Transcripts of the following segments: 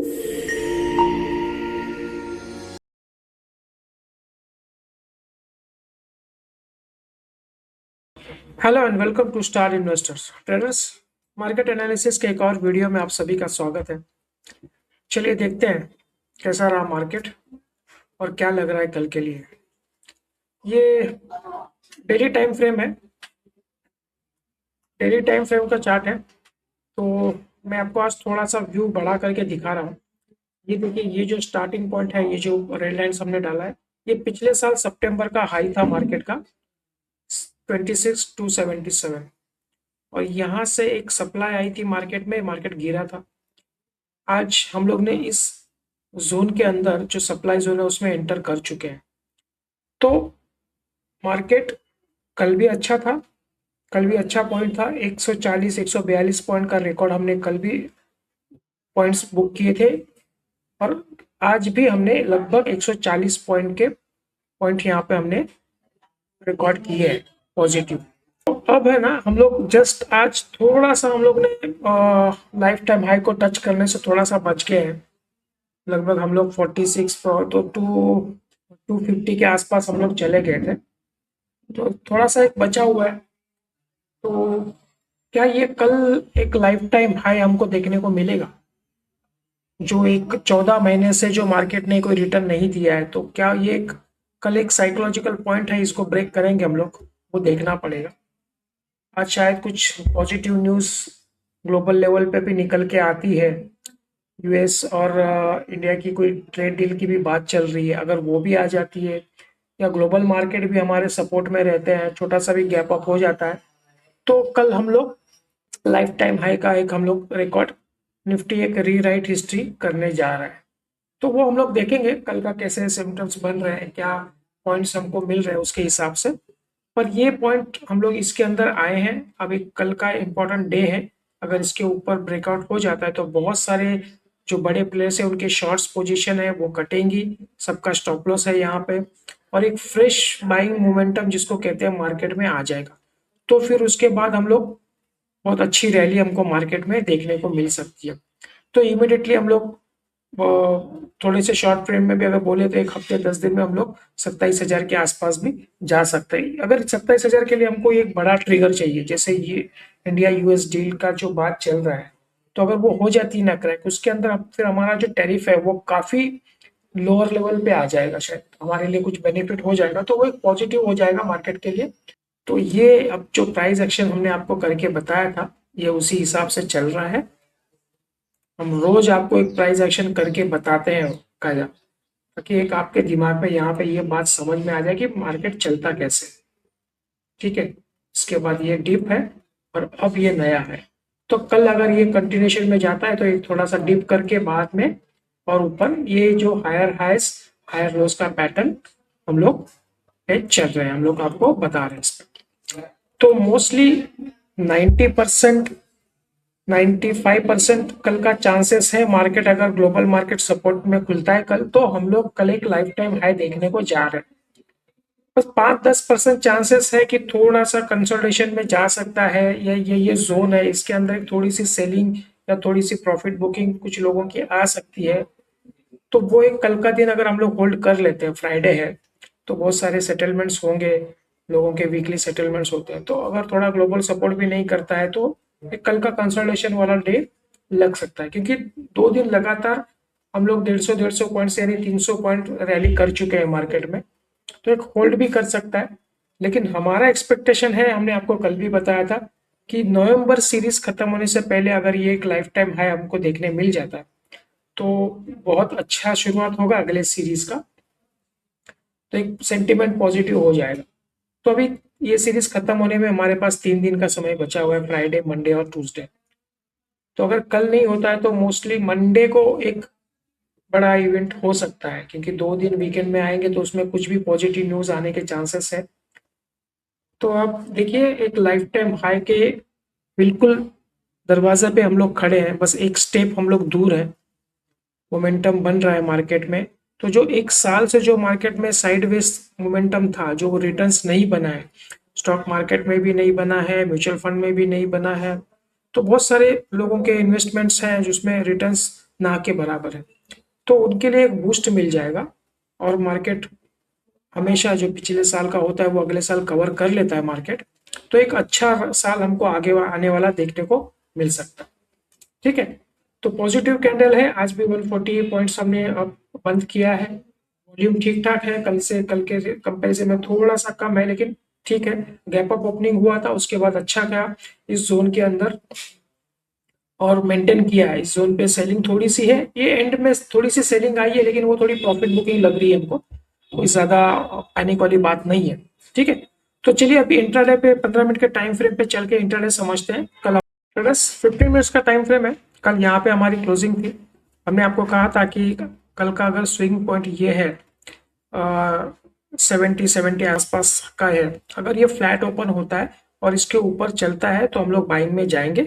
Hello and welcome to star investors traders. Market analysis के एक और वीडियो में आप सभी का स्वागत है। चलिए देखते हैं कैसा रहा मार्केट और क्या लग रहा है कल के लिए। ये डेली टाइम फ्रेम है, डेली टाइम फ्रेम का चार्ट है। तो मैं आपको आज थोड़ा सा व्यू बढ़ा करके दिखा रहा हूँ। ये देखिए, ये जो स्टार्टिंग पॉइंट है, ये जो रेड लाइन्स हमने डाला है, ये पिछले साल सितंबर का हाई था मार्केट का 26,277। और यहाँ से एक सप्लाई आई थी मार्केट में, मार्केट गिरा था। आज हम लोग ने इस जोन के अंदर जो सप्लाई जोन है उसमें एंटर कर चुके हैं। तो मार्केट कल भी अच्छा था, कल भी अच्छा पॉइंट था। 140 142 पॉइंट का रिकॉर्ड हमने कल भी पॉइंट्स बुक किए थे। और आज भी हमने लगभग 140 पॉइंट के पॉइंट यहाँ पे हमने रिकॉर्ड किए हैं पॉजिटिव। तो अब है ना, हम लोग जस्ट आज थोड़ा सा हम लोग ने लाइफ टाइम हाई को टच करने से थोड़ा सा बच गए हैं। लगभग हम लोग 46 तो 250 के आसपास हम लोग चले गए थे। तो थोड़ा सा एक बचा हुआ है। तो क्या ये कल एक लाइफ टाइम हाई हमको देखने को मिलेगा? जो एक 14 महीने से जो मार्केट ने कोई रिटर्न नहीं दिया है, तो क्या ये एक कल एक साइकोलॉजिकल पॉइंट है, इसको ब्रेक करेंगे हम लोग? वो देखना पड़ेगा। आज शायद कुछ पॉजिटिव न्यूज़ ग्लोबल लेवल पे भी निकल के आती है। यूएस और इंडिया की कोई ट्रेड डील की भी बात चल रही है। अगर वो भी आ जाती है या ग्लोबल मार्केट भी हमारे सपोर्ट में रहते हैं, छोटा सा भी गैप अप हो जाता है, तो कल हम लोग लाइफ टाइम हाई का एक हम लोग रिकॉर्ड निफ्टी एक रीराइट हिस्ट्री करने जा रहा है। तो वो हम लोग देखेंगे कल का कैसे सिम्टम्स बन रहे हैं, क्या पॉइंट्स हमको मिल रहे हैं उसके हिसाब से। पर ये पॉइंट हम लोग इसके अंदर आए हैं। अभी कल का इम्पोर्टेंट डे है। अगर इसके ऊपर ब्रेकआउट हो जाता है तो बहुत सारे जो बड़े प्लेयर्स हैं उनके शॉर्ट्स पोजीशन है वो कटेंगी, सबका स्टॉप लॉस है यहाँ पे। और एक फ्रेश बाइंग मोमेंटम जिसको कहते हैं मार्केट में आ जाएगा। तो फिर उसके बाद हम लोग बहुत अच्छी रैली हमको मार्केट में देखने को मिल सकती है। तो इमिडिएटली हम लोग थोड़े से शॉर्ट फ्रेम में भी अगर बोले तो एक हफ्ते 10 दिन में हम लोग 27,000 के आसपास भी जा सकते हैं। अगर 27,000 के लिए हमको एक बड़ा ट्रिगर चाहिए, जैसे ये इंडिया यूएस डील का जो बात चल रहा है, तो अगर वो हो जाती है ना क्रैक, उसके अंदर फिर हमारा जो टैरिफ है वो काफी लोअर लेवल पे आ जाएगा, शायद हमारे लिए कुछ बेनिफिट हो जाएगा, तो वो एक पॉजिटिव हो जाएगा मार्केट के लिए। तो ये अब जो प्राइस एक्शन हमने आपको करके बताया था, ये उसी हिसाब से चल रहा है। हम रोज आपको एक प्राइस एक्शन करके बताते हैं कायदा, ताकि एक आपके दिमाग में यहाँ पे ये बात समझ में आ जाए कि मार्केट चलता कैसे। ठीक है, इसके बाद ये डिप है और अब ये नया है। तो कल अगर ये कंटिन्यूशन में जाता है तो एक थोड़ा सा डिप करके बाद में और ऊपर ये जो हायर हाइस हायर लोस का पैटर्न हम लोग पे चल रहे हैं, हम लोग आपको बता रहे हैं इस पर। तो मोस्टली 90% 95% कल का चांसेस है मार्केट, अगर ग्लोबल मार्केट सपोर्ट में खुलता है कल, तो हम लोग कल एक लाइफ टाइम हाई देखने को जा रहे हैं। बस 5-10% चांसेस है कि थोड़ा सा कंसोलिडेशन में जा सकता है, या ये जोन है, इसके अंदर एक थोड़ी सी सेलिंग या थोड़ी सी प्रॉफिट बुकिंग कुछ लोगों की आ सकती है। तो वो एक कल का दिन अगर हम लोग होल्ड कर लेते हैं, फ्राइडे है तो बहुत सारे सेटलमेंट्स होंगे, लोगों के वीकली सेटलमेंट्स होते हैं, तो अगर थोड़ा ग्लोबल सपोर्ट भी नहीं करता है तो एक कल का कंसोलिडेशन वाला डे लग सकता है। क्योंकि 2 दिन लगातार हम लोग 150 पॉइंट यानी 300 पॉइंट रैली कर चुके हैं मार्केट में, तो एक होल्ड भी कर सकता है। लेकिन हमारा एक्सपेक्टेशन है, हमने आपको कल भी बताया था कि नवंबर सीरीज खत्म होने से पहले अगर ये एक लाइफ टाइम हाई हमको देखने मिल जाता है तो बहुत अच्छा शुरुआत होगा अगले सीरीज का, तो एक सेंटिमेंट पॉजिटिव हो जाएगा। तो अभी ये सीरीज खत्म होने में हमारे पास 3 दिन का समय बचा हुआ है, फ्राइडे मंडे और ट्यूसडे। तो अगर कल नहीं होता है तो मोस्टली मंडे को एक बड़ा इवेंट हो सकता है, क्योंकि 2 दिन वीकेंड में आएंगे तो उसमें कुछ भी पॉजिटिव न्यूज आने के चांसेस है। तो आप देखिए, एक लाइफ टाइम हाई के बिल्कुल दरवाजे पे हम लोग खड़े हैं, बस एक स्टेप हम लोग दूर है। मोमेंटम बन रहा है मार्केट में। तो जो एक साल से जो मार्केट में साइडवेज मोमेंटम था, जो रिटर्न्स नहीं बना है, स्टॉक मार्केट में भी नहीं बना है, म्यूचुअल फंड में भी नहीं बना है, तो बहुत सारे लोगों के इन्वेस्टमेंट्स हैं जिसमें रिटर्न्स ना के बराबर है, तो उनके लिए एक बूस्ट मिल जाएगा। और मार्केट हमेशा जो पिछले साल का होता है वो अगले साल कवर कर लेता है मार्केट, तो एक अच्छा साल हमको आगे आने वाला देखने को मिल सकता है। ठीक है, तो पॉजिटिव कैंडल है, आज भी 140 पॉइंट्स हमने अब बंद किया है। वॉल्यूम ठीक ठाक है, कल के कंपेरिजन में थोड़ा सा कम है, लेकिन ठीक है। गैप अप ओपनिंग हुआ था, उसके बाद अच्छा गया इस जोन के अंदर और मेंटेन किया है। इस जोन पे सेलिंग थोड़ी सी है, ये एंड में थोड़ी सी सेलिंग आई है, लेकिन वो थोड़ी प्रॉफिट बुकिंग लग रही है हमको, कोई ज्यादा पैनिक वाली बात नहीं है। ठीक है, तो चलिए अभी इंट्राडे पे 15 मिनट के टाइम फ्रेम पे चल के इंट्राडे समझते हैं। कल 15 मिनट्स का टाइम फ्रेम है। कल यहाँ पे हमारी क्लोजिंग थी, हमने आपको कहा था कि कल का अगर स्विंग पॉइंट ये है 70 आसपास का है, अगर ये फ्लैट ओपन होता है और इसके ऊपर चलता है तो हम लोग बाइंग में जाएंगे,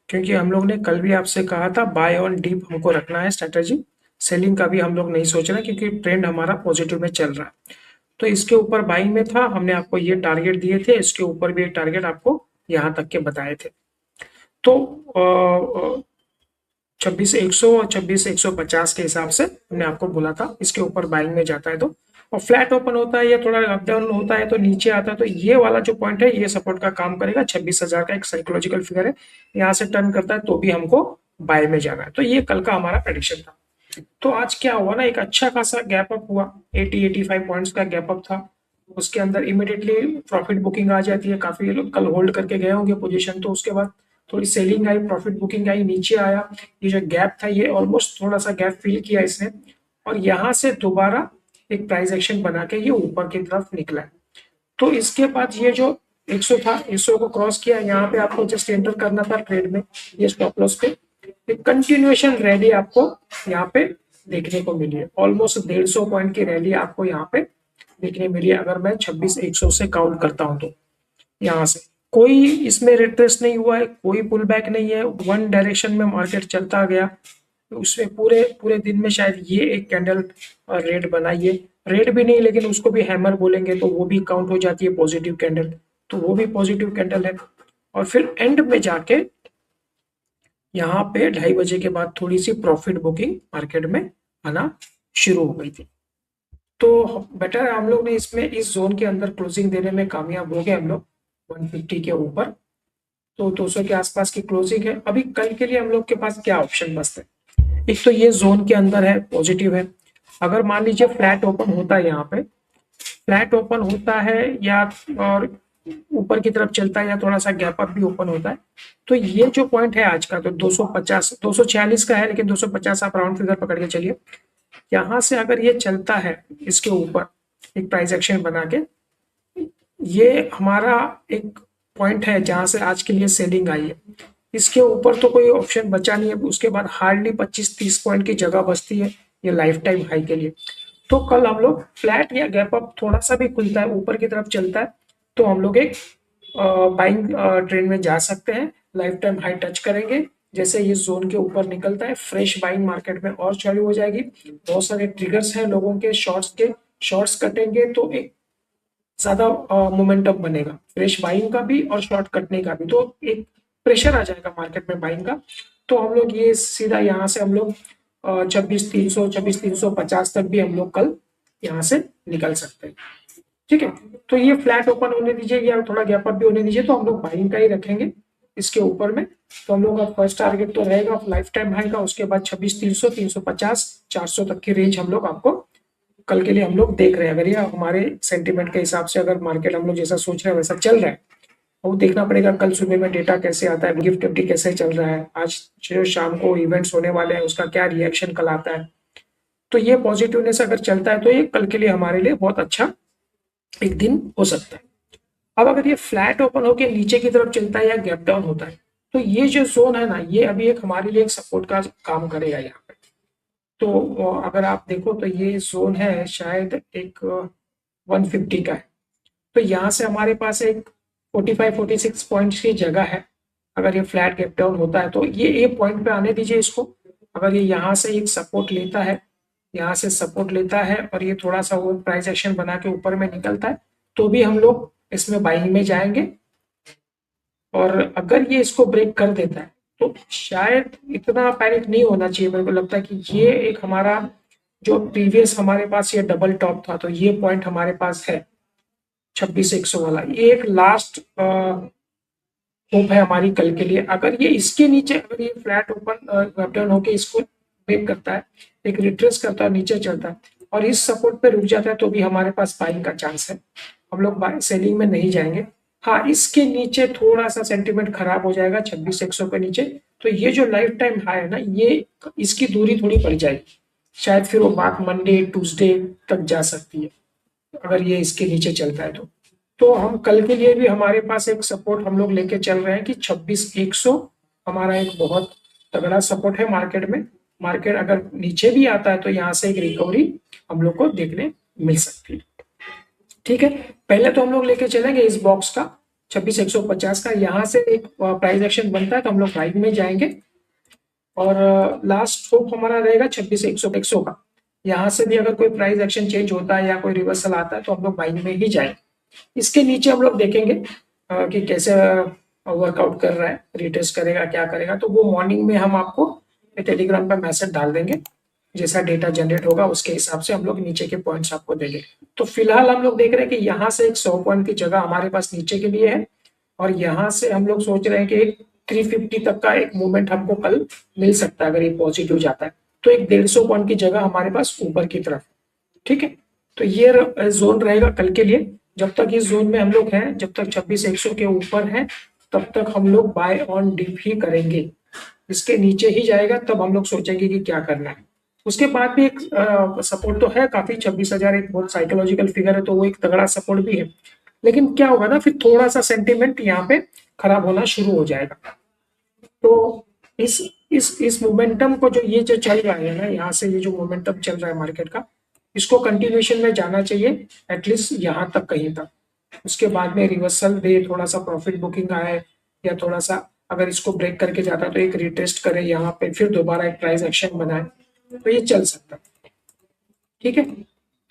क्योंकि हम लोग ने कल भी आपसे कहा था बाय ऑन डीप हमको रखना है स्ट्रेटेजी। सेलिंग का भी हम लोग नहीं सोच रहे, क्योंकि ट्रेंड हमारा पॉजिटिव में चल रहा है। तो इसके ऊपर बाइंग में था, हमने आपको ये टारगेट दिए थे, इसके ऊपर भी एक टारगेट आपको यहाँ तक के बताए थे। तो 26,100 और 26,150 के हिसाब से हमने आपको बोला था इसके ऊपर बाइंग में जाता है तो, और फ्लैट ओपन होता है या थोड़ा अप डाउन होता है तो नीचे आता है, तो ये वाला जो पॉइंट है ये सपोर्ट का काम करेगा। 26,000 का एक साइकोलॉजिकल फिगर है, यहाँ से टर्न करता है तो भी हमको बाय में जाना है। तो ये कल का हमारा प्रेडिक्शन था। तो आज क्या हुआ ना, एक अच्छा खासा गैप अप हुआ, 80-85 पॉइंट्स का गैप अप था। उसके अंदर इमिडिएटली प्रॉफिट बुकिंग आ जाती है, काफी लोग कल होल्ड करके गए होंगे पोजीशन, तो उसके बाद थोड़ी सेलिंग आई, प्रॉफिट बुकिंग आई, नीचे आया। ये जो गैप था ये ऑलमोस्ट थोड़ा सा गैप फिल किया इसने, और यहाँ से दोबारा एक प्राइस एक्शन बना के ये ऊपर की तरफ निकला है। तो इसके बाद ये जो 100 था, 100 को क्रॉस किया, यहाँ पे आपको जस्ट एंटर करना था ट्रेड में, ये स्टॉप लॉस पे एक कंटिन्यूएशन रैली आपको यहाँ पे देखने को मिली है। ऑलमोस्ट 150 पॉइंट की रैली आपको यहाँ पे देखने मिली है, अगर मैं 26,100 से काउंट करता हूँ तो। यहाँ से कोई इसमें रिट्रेस नहीं हुआ है, कोई पुल बैक नहीं है, वन डायरेक्शन में मार्केट चलता गया। तो उसमें पूरे पूरे दिन में शायद ये एक कैंडल रेड बनाई है, रेड भी नहीं लेकिन उसको भी हैमर बोलेंगे तो वो भी काउंट हो जाती है पॉजिटिव कैंडल, तो वो भी पॉजिटिव कैंडल है। और फिर एंड में जाके यहाँ पे 2:30 बजे के बाद थोड़ी सी प्रॉफिट बुकिंग मार्केट में आना शुरू हो गई थी। तो बेटर है हम लोग ने इसमें इस जोन के अंदर क्लोजिंग देने में कामयाब हो गए हम लोग, 150 के ऊपर, तो 200 के आसपास की क्लोजिंग है। अभी कल के लिए हम लोग के पास क्या ऑप्शन बचते हैं, एक तो ये जोन के अंदर है, पॉजिटिव है। अगर मान लीजिए फ्लैट ओपन होता है, यहाँ पे फ्लैट ओपन होता है या और ऊपर की तरफ चलता है या थोड़ा सा गैप अप भी ओपन होता है, तो ये जो पॉइंट है आज का तो 250 246 का है, लेकिन 250 आप राउंड फिगर पकड़ के चलिए। यहाँ से अगर ये चलता है इसके ऊपर एक प्राइस एक्शन बना के, ये हमारा एक पॉइंट है जहां से आज के लिए सेलिंग आई है। इसके ऊपर तो कोई ऑप्शन बचा नहीं है, उसके बाद हार्डली 25-30 पॉइंट की जगह बचती है ये लाइफ टाइम हाई के लिए। तो कल हम लोग फ्लैट या गैप अप थोड़ा सा भी खुलता है ऊपर की तरफ चलता है तो हम लोग एक बाइंग ट्रेंड में जा सकते हैं, लाइफ टाइम हाई टच करेंगे। जैसे ये जोन के ऊपर निकलता है फ्रेश बाइंग मार्केट में और चालू हो जाएगी। बहुत सारे ट्रिगर्स हैं लोगों के, शॉर्ट्स कटेंगे तो एक ज्यादा मोमेंटम बनेगा, फ्रेश बाइंग का भी और शॉर्ट कटने का भी, तो एक प्रेशर आ जाएगा मार्केट में बाइंग का। तो हम लोग ये सीधा यहाँ से हम लोग 26,300 26,350 तक भी हम लोग कल यहाँ से निकल सकते हैं। ठीक है, तो ये फ्लैट ओपन होने दीजिए या थोड़ा गैप अप भी होने दीजिए, तो हम लोग बाइंग का ही रखेंगे इसके ऊपर में। तो हम लोग का फर्स्ट टारगेट तो रहेगा लाइफ टाइम हाई का, उसके बाद 26,300 350 400 तक की रेंज हम लोग आपको कल के लिए हम लोग देख रहे हैं। अगर ये हमारे सेंटीमेंट के हिसाब से अगर मार्केट हम लोग जैसा सोच रहे हैं वैसा चल रहा है, वो देखना पड़ेगा कल सुबह में डेटा कैसे आता है, गिफ्ट निफ्टी कैसे चल रहा है, आज जो शाम को इवेंट्स होने वाले हैं उसका क्या रिएक्शन कल आता है। तो ये पॉजिटिवनेस अगर चलता है तो ये कल के लिए हमारे लिए बहुत अच्छा एक दिन हो सकता है। अब अगर ये फ्लैट ओपन होकर नीचे की तरफ चलता है या गैप डाउन होता है, तो ये जो जोन है ना, ये अभी एक हमारे लिए एक सपोर्ट का काम करेगा यहाँ पे। तो अगर आप देखो तो ये जोन है शायद एक 150 का है, तो यहाँ से हमारे पास एक 45-46 पॉइंट्स की जगह है। अगर ये फ्लैट गैप डाउन होता है तो ये पॉइंट पे आने दीजिए इसको। अगर ये यहाँ से एक सपोर्ट लेता है, यहाँ से सपोर्ट लेता है और ये थोड़ा सा वो प्राइस एक्शन बना के ऊपर में निकलता है, तो भी हम लोग इसमें बाइंग में जाएंगे। और अगर ये इसको ब्रेक कर देता है तो शायद इतना पैनिक नहीं होना चाहिए। मेरे को लगता है कि ये एक हमारा जो प्रीवियस हमारे पास ये डबल टॉप था, तो ये पॉइंट हमारे पास है 26,100 वाला, ये एक लास्ट होप है हमारी कल के लिए। अगर ये इसके नीचे, अगर ये फ्लैट ओपन अप डाउन होके इसको ब्रेक करता है, एक रिट्रेस करता है, नीचे चलता है और इस सपोर्ट पे रुक जाता है, तो भी हमारे पास बाइंग का चांस है। हम लोग सेलिंग में नहीं जाएंगे। हाँ, इसके नीचे थोड़ा सा सेंटीमेंट खराब हो जाएगा 26,100 के नीचे, तो ये जो लाइफ टाइम हाई है ना, ये इसकी दूरी थोड़ी बढ़ जाएगी। शायद फिर वो बात मंडे ट्यूसडे तक जा सकती है अगर ये इसके नीचे चलता है तो हम कल के लिए भी हमारे पास एक सपोर्ट हम लोग लेके चल रहे हैं कि 26,100 हमारा एक बहुत तगड़ा सपोर्ट है मार्केट में। मार्केट अगर नीचे भी आता है तो यहाँ से एक रिकवरी हम लोग को देखने मिल सकती है। ठीक है, पहले तो हम लोग लेके चलेंगे इस बॉक्स का 26,150 का, यहाँ से एक प्राइस एक्शन बनता है तो हम लोग राइट में जाएंगे और लास्ट होप हमारा रहेगा 26,100 का। यहाँ से भी अगर कोई प्राइस एक्शन चेंज होता है या कोई रिवर्सल आता है तो हम लोग बाइंग में ही जाएंगे। इसके नीचे हम लोग देखेंगे कि कैसे वर्कआउट कर रहा है, रिटेस्ट करेगा, क्या करेगा, तो वो मॉर्निंग में हम आपको टेलीग्राम पर मैसेज डाल देंगे। जैसा डेटा जनरेट होगा उसके हिसाब से हम लोग नीचे के पॉइंट्स आपको देंगे। तो फिलहाल हम लोग देख रहे हैं कि यहाँ से एक 100 पॉइंट की जगह हमारे पास नीचे के लिए है और यहाँ से हम लोग सोच रहे हैं कि एक 350 तक का एक मूवमेंट हमको कल मिल सकता है अगर ये पॉजिटिव जाता है, तो एक 150 पॉइंट की जगह हमारे पास ऊपर की तरफ। ठीक है, तो ये जोन रहेगा कल के लिए। जब तक इस जोन में हम लोग हैं, जब तक 26,100 के ऊपर है, तब तक हम लोग बाय ऑन डिप ही करेंगे। इसके नीचे ही जाएगा तब हम लोग सोचेंगे कि क्या करना है। उसके बाद भी एक सपोर्ट तो है काफी, 26,000 एक बहुत साइकोलॉजिकल फिगर है, तो वो एक तगड़ा सपोर्ट भी है। लेकिन क्या होगा ना, फिर थोड़ा सा सेंटीमेंट यहाँ पे खराब होना शुरू हो जाएगा। तो इस मोमेंटम को ये जो चल रहा है ना, यहाँ से ये जो मोमेंटम चल रहा है मार्केट का, इसको कंटिन्यूएशन में जाना चाहिए एटलीस्ट यहाँ तक, कहीं तक। उसके बाद में रिवर्सल दे, थोड़ा सा प्रॉफिट बुकिंग आए या थोड़ा सा अगर इसको ब्रेक करके जाता तो एक रिटेस्ट करे यहाँ पे, फिर दोबारा एक प्राइस एक्शन बनाए, तो ये चल सकता है। ठीक है,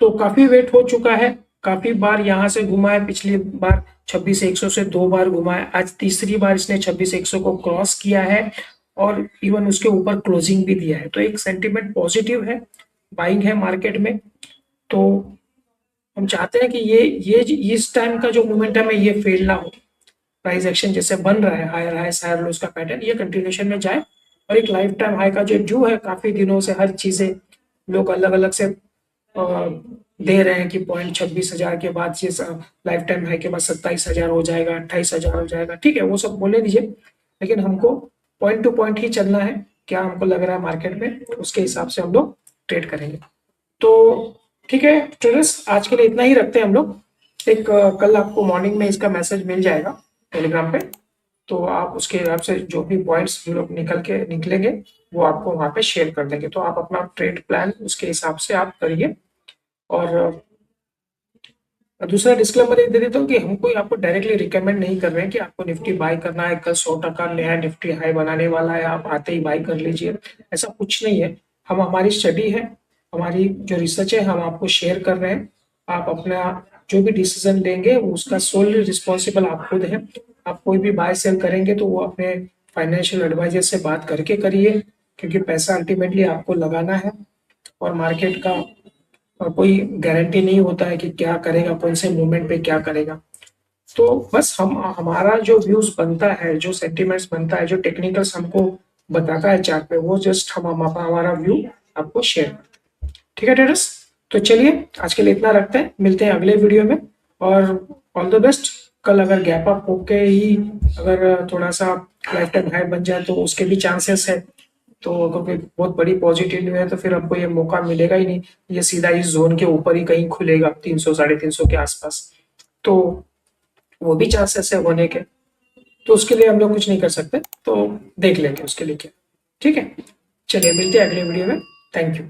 तो काफी वेट हो चुका है, काफी बार यहाँ से घुमा है। पिछली बार 26,100 से 2 बार घुमा है, आज तीसरी बार इसने 26,100 को क्रॉस किया है और इवन उसके ऊपर क्लोजिंग भी दिया है, तो एक सेंटीमेंट पॉजिटिव है, बाइंग है मार्केट में। तो हम चाहते हैं कि ये इस टाइम का जो मोमेंटम है ये फेल ना हो। प्राइस एक्शन जैसे बन रहा है, हायर हाइस हायर लोस का पैटर्न, ये कंटिन्यूएशन में जाए और एक लाइफ टाइम हाई का जो ड्यू है, काफी दिनों से हर चीजें लोग अलग अलग से दे रहे हैं कि पॉइंट 26,000 के बाद ये लाइफ टाइम हाई के बाद 27,000 हो जाएगा, 28,000 हो जाएगा। ठीक है, वो सब बोले दीजिए, लेकिन हमको पॉइंट टू पॉइंट ही चलना है। क्या हमको लग रहा है मार्केट में, उसके हिसाब से हम लोग ट्रेड करेंगे। तो ठीक है ट्रेडर्स, आज के लिए इतना ही रखते हैं हम लोग। एक कल आपको मॉर्निंग में इसका मैसेज मिल जाएगा टेलीग्राम पे, तो आप उसके हिसाब से जो भी पॉइंट्स हम लोग निकलेंगे वो आपको वहाँ पे शेयर कर देंगे। तो आप अपना ट्रेड प्लान उसके हिसाब से आप करिए। और दूसरा डिस्क्लेमर ये दे देता हूँ कि हम कोई आपको डायरेक्टली रिकमेंड नहीं कर रहे हैं कि आपको निफ्टी बाय करना है, कल 100% नया निफ्टी हाई बनाने वाला है, आप आते ही बाय कर लीजिए, ऐसा कुछ नहीं है। हम हमारी स्टडी है, हमारी जो रिसर्च है, हम आपको शेयर कर रहे हैं। आप अपना जो भी डिसीजन लेंगे उसका सोल रिस्पॉन्सिबल आप खुद हैं। आप कोई भी बाय सेल करेंगे तो वो अपने फाइनेंशियल एडवाइजर से बात करके करिए, क्योंकि पैसा अल्टीमेटली आपको लगाना है और मार्केट का और कोई गारंटी नहीं होता है कि क्या करेगा, कौन से मूवमेंट पे क्या करेगा। तो बस हम हमारा जो व्यूज बनता है, जो सेंटिमेंट्स बनता है, जो टेक्निकल्स हमको बताता है चार्ट पे, वो जस्ट हम हमारा व्यू आपको शेयर करते हैं। ठीक है ट्रेडर्स, तो चलिए आज के लिए इतना रखते हैं, मिलते हैं अगले वीडियो में और ऑल द बेस्ट। कल अगर गैप अप होके ही अगर थोड़ा सा लाइफ टाइम हाई बन जाए तो उसके भी चांसेस है। तो अगर कोई बहुत बड़ी पॉजिटिव न्यूज है तो फिर आपको ये मौका मिलेगा ही नहीं, ये सीधा इस जोन के ऊपर ही कहीं खुलेगा 300 350 के आसपास, तो वो भी चांसेस है होने के। तो उसके लिए हम लोग कुछ नहीं कर सकते, तो देख लेंगे उसके लिए क्या। ठीक है, चलिए मिलते हैं अगले वीडियो में। Thank you.